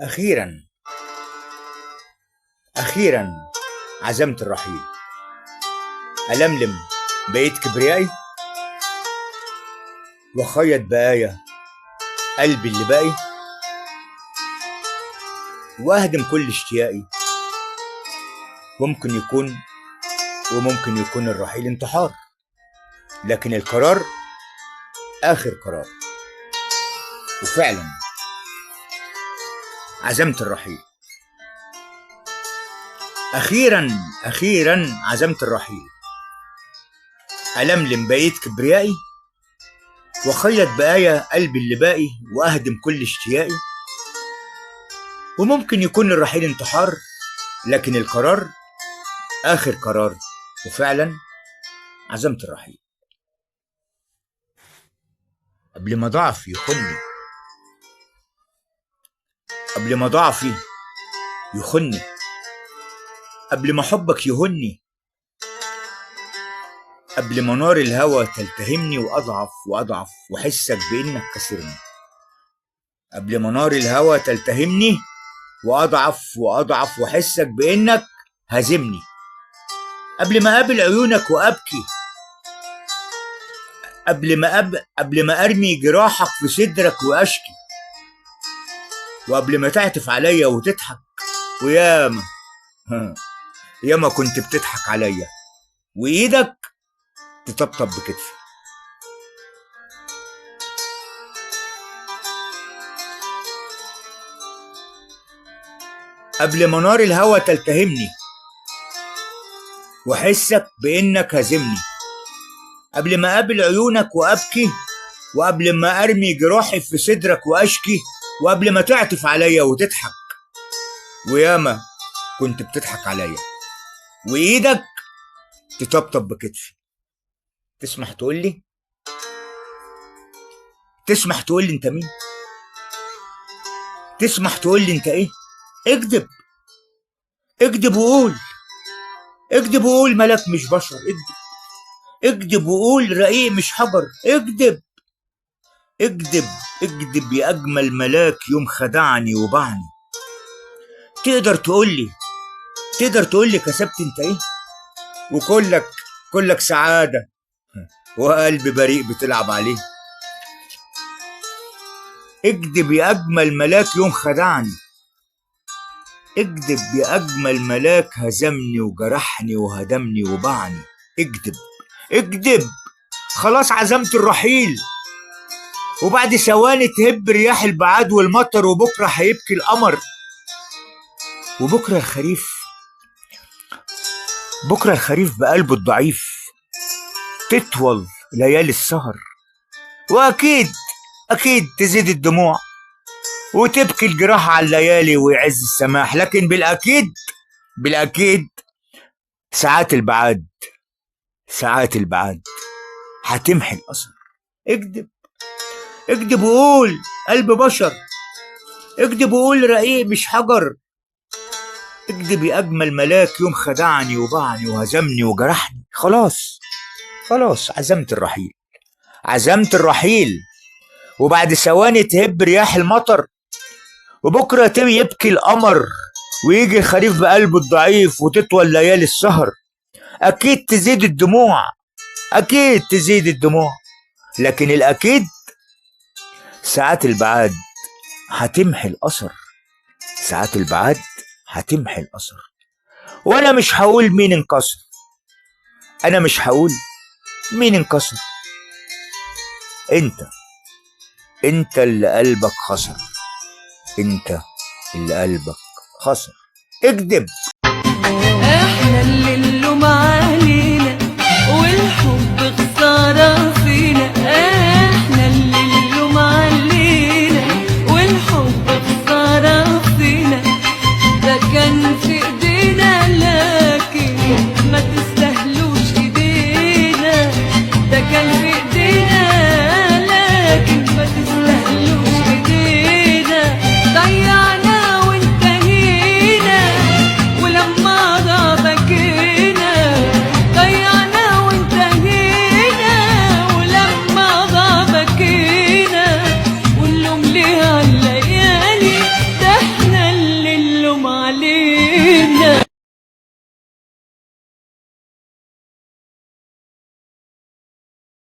أخيرا أخيرا عزمت الرحيل. ألملم بقيت كبريائي وخيط بقايا قلبي اللي باقي، وأهدم كل اشتياقي. وممكن يكون الرحيل انتحار، لكن القرار آخر قرار. وفعلا عزمت الرحيل. أخيرا عزمت الرحيل. ألملم بقيت كبريائي وخيط بقايا قلبي اللي باقي، وأهدم كل اشتياقي. وممكن يكون الرحيل انتحار، لكن القرار آخر قرار. وفعلا عزمت الرحيل. قبل ما ضعفي يخني، قبل ما حبك يهني، قبل ما نار الهوى تلتهمني وأضعف وأحسك بإنك كسرني. قبل ما نار الهوى تلتهمني وأضعف وأحسك بإنك هزمني. قبل ما أقابل عيونك وأبكي، قبل ما أرمي جراحك في صدرك وأشكي، وقبل ما تعطف عليا وتضحك. ياما كنت بتضحك عليا وإيدك تطبطب بكتفي. قبل ما نار الهوى تلتهمني وأحسك بإنك هزمني. قبل ما أقابل عيونك وأبكي، وقبل ما أرمي جراحي في صدرك وأشكي، وقبل ما تعطف عليا وتضحك. وياما كنت بتضحك عليا وإيدك تطبطب بكتفي. تسمح تقولي أنت مين؟ تسمح تقولي أنت إيه؟ اكدب وقول ملاك مش بشر. اكدب وقول رقيق مش حجر. اكدب يا أجمل ملاك يوم خدعني وبعني. تقدر تقولي كسبت انت ايه؟ وكلك سعادة وقلب بريء بتلعب عليه. اكدب يا أجمل ملاك يوم خدعني. اكدب يا أجمل ملاك هزمني وجرحني وهدمني وبعني. اكدب. خلاص عزمت الرحيل، وبعد ثواني تهب رياح البعاد والمطر، وبكرة هيبكي القمر. وبكرة الخريف بقلبه الضعيف تطول ليالي السهر. وأكيد تزيد الدموع وتبكي الجراح على الليالي ويعز السماح. لكن بالأكيد ساعات البعاد هتمحي الأثر. اكدب وقول قلب بشر. اكدب وقول رقيق مش حجر. اكدب يا أجمل ملاك يوم خدعني وبعني وهزمني وجرحني. خلاص عزمت الرحيل، وبعد ثواني تهب رياح المطر، وبكرة يبكي القمر، ويجي الخريف بقلبه الضعيف وتطول ليالي السهر. أكيد تزيد الدموع، لكن الأكيد ساعات البعاد هتمحي الأثر. وأنا مش هقول مين انكسر. انت اللي قلبك خسر. اكدب